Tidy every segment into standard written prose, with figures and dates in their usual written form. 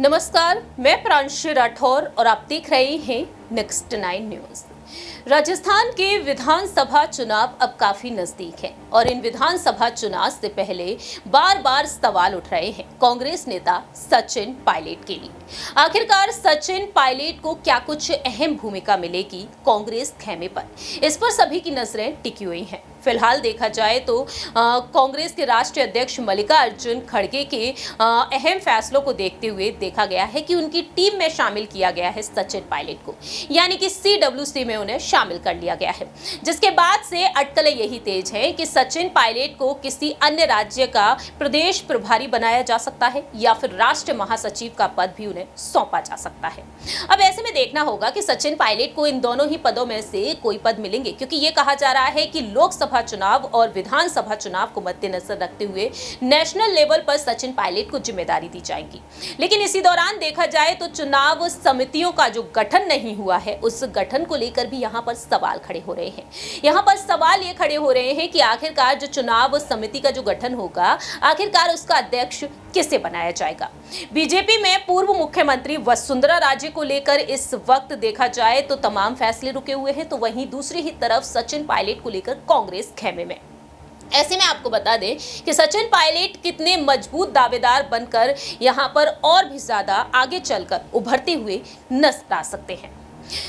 नमस्कार, मैं प्रांशी राठौर और आप देख रहे हैं नेक्स्ट 9 न्यूज। राजस्थान के विधानसभा चुनाव अब काफी नजदीक है और इन विधानसभा चुनाव से पहले बार बार सवाल उठ रहे हैं कांग्रेस नेता सचिन पायलट के लिए। आखिरकार सचिन पायलट को क्या कुछ अहम भूमिका मिलेगी कांग्रेस खेमे पर, इस पर सभी की नजरें टिकी हुई हैं। फिलहाल देखा जाए तो कांग्रेस के राष्ट्रीय अध्यक्ष मल्लिकार्जुन खड़गे के अहम फैसलों को देखते हुए देखा गया है कि उनकी टीम में शामिल किया गया है सचिन पायलट को, यानी कि CWC में उन्हें शामिल कर लिया गया है। जिसके बाद से अटकलें यही तेज है कि सचिन पायलट को किसी अन्य राज्य का प्रदेश प्रभारी बनाया जा सकता है या फिर राष्ट्रीय महासचिव का पद भी उन्हें सौंपा जा सकता है। अब ऐसे में देखना होगा कि सचिन पायलट को इन दोनों ही पदों में से कोई पद मिलेंगे, क्योंकि ये कहा जा रहा है कि लोकसभा चुनाव और विधानसभा चुनाव को मद्देनजर रखते हुए नेशनल लेवल पर सचिन पायलट को जिम्मेदारी दी जाएगी। लेकिन इसी दौरान देखा जाए तो चुनाव समितियों का जो गठन नहीं हुआ है, उस गठन को लेकर भी यहाँ पर सवाल खड़े हो रहे हैं। यहाँ पर सवाल ये खड़े हो रहे हैं कि आखिरकार जो चुनाव समिति का जो गठन होगा, आखिरकार उसका अध्यक्ष किसे बनाया जाएगा। बीजेपी में पूर्व मुख्यमंत्री वसुंधरा राजे को लेकर इस वक्त देखा जाए तो तमाम फैसले रुके हुए हैं, तो वहीं दूसरी ही तरफ सचिन पायलट को लेकर कांग्रेस खेमे में। ऐसे में आपको बता दें कि सचिन पायलट कितने मजबूत दावेदार बनकर यहां पर और भी ज्यादा आगे चलकर उभरते हुए नजर आ सकते हैं।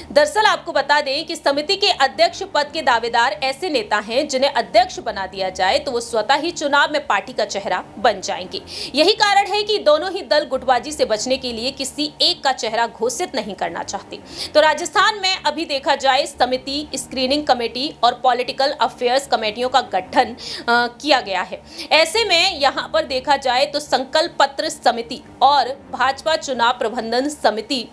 दरअसल आपको बता दें कि समिति के अध्यक्ष पद के दावेदार ऐसे नेता हैं जिन्हें अध्यक्ष बना दिया जाए तो वो स्वतः ही चुनाव में पार्टी का चेहरा बन जाएंगे। यही कारण है कि दोनों ही दल गुटबाजी से बचने के लिए किसी एक का चेहरा घोषित नहीं करना चाहते। तो राजस्थान में अभी देखा जाए समिति, स्क्रीनिंग कमेटी और पॉलिटिकल अफेयर्स कमेटियों का गठन किया गया है। ऐसे में यहाँ पर देखा जाए तो संकल्प पत्र समिति और भाजपा चुनाव प्रबंधन समिति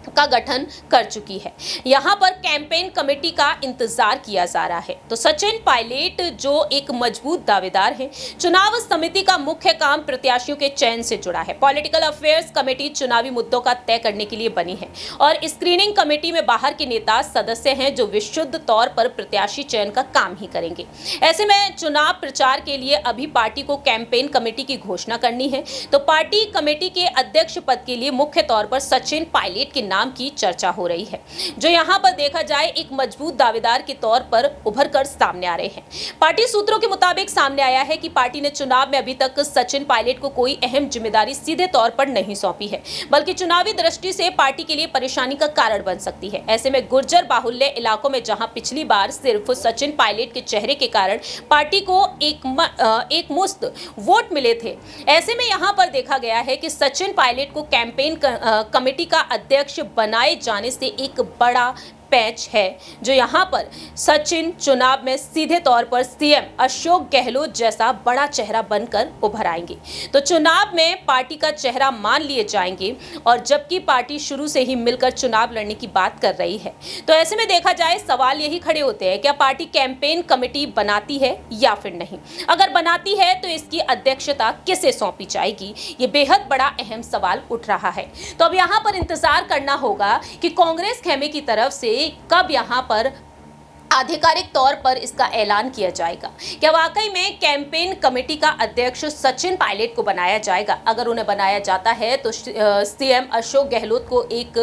का गठन कर चुकी है। यहाँ पर कैंपेन कमेटी का इंतजार किया जा रहा है। तो सचिन पायलट जो एक मजबूत दावेदार हैं, चुनाव समिति का मुख्य काम प्रत्याशियों के चयन से जुड़ा है। पॉलिटिकल अफेयर्स कमेटी चुनावी मुद्दों का तय करने के लिए बनी है और स्क्रीनिंग कमेटी में बाहर के नेता सदस्य हैं जो विशुद्ध तौर पर प्रत्याशी चयन का काम ही करेंगे। ऐसे में चुनाव प्रचार के लिए अभी पार्टी को कैंपेन कमेटी की घोषणा करनी है, तो पार्टी कमेटी के अध्यक्ष पद के लिए मुख्य तौर पर सचिन पायलट के नाम की चर्चा हो रही है, जो यहां पर देखा जाए एक मजबूत दावेदार के तौर पर उभर कर सामने आ रहे हैं। पार्टी सूत्रों के मुताबिक सामने आया है कि पार्टी ने चुनाव में अभी तक सचिन पायलट को कोई अहम जिम्मेदारी सीधे तौर पर नहीं सौंपी है, बल्कि चुनावी दृष्टि से पार्टी के लिए परेशानी का कारण बन सकती है। ऐसे में गुर्जर बाहुल्य इलाकों में जहां पिछली बार सिर्फ सचिन पायलट के चेहरे के कारण पार्टी को एक मुश्त वोट मिले थे, ऐसे में यहां पर देखा गया है कि सचिन पायलट को कैंपेन कमेटी का अध्यक्ष बनाए जाने से एक बड़ा पैच है, जो यहां पर सचिन चुनाव में सीधे तौर पर सीएम अशोक गहलोत जैसा बड़ा चेहरा बनकर उभर आएंगे। तो चुनाव में पार्टी का चेहरा मान लिए जाएंगे और जबकि पार्टी शुरू से ही मिलकर चुनाव लड़ने की बात कर रही है, तो ऐसे में देखा जाए सवाल यही खड़े होते हैं, क्या पार्टी कैंपेन कमेटी बनाती है या फिर नहीं। अगर बनाती है तो इसकी अध्यक्षता किसे सौंपी जाएगी, ये बेहद बड़ा अहम सवाल उठ रहा है। तो अब यहाँ पर इंतजार करना होगा कि कांग्रेस खेमे की तरफ से कब यहां पर आधिकारिक तौर पर इसका ऐलान किया जाएगा। क्या वाकई में कैंपेन कमेटी का अध्यक्ष सचिन पायलट को बनाया जाएगा। अगर उन्हें बनाया जाता है तो सीएम अशोक गहलोत को एक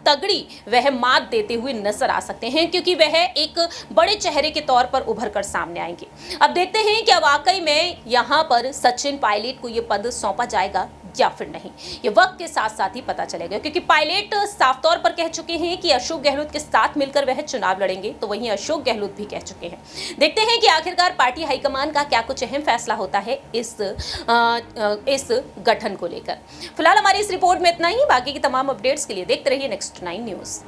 तगड़ी वह मात देते हुए नजर आ सकते हैं, क्योंकि वह एक बड़े चेहरे के तौर पर उभर कर सामने आएंगे। अब देखते हैं क्या वाकई में यहाँ पर सचिन पायलट को यह पद सौंपा जाएगा या फिर नहीं। ये वक्त के साथ साथ ही पता चलेगा, क्योंकि पायलट साफ तौर पर कह चुके हैं कि अशोक गहलोत के साथ मिलकर वह चुनाव लड़ेंगे, तो वहीं अशोक गहलोत भी कह चुके हैं। देखते हैं कि आखिरकार पार्टी हाईकमान का क्या कुछ अहम फैसला होता है इस गठन को लेकर। फिलहाल हमारी इस रिपोर्ट में इतना ही। बाकी की तमाम अपडेट्स के लिए देखते रहिए नेक्स्ट 9 न्यूज।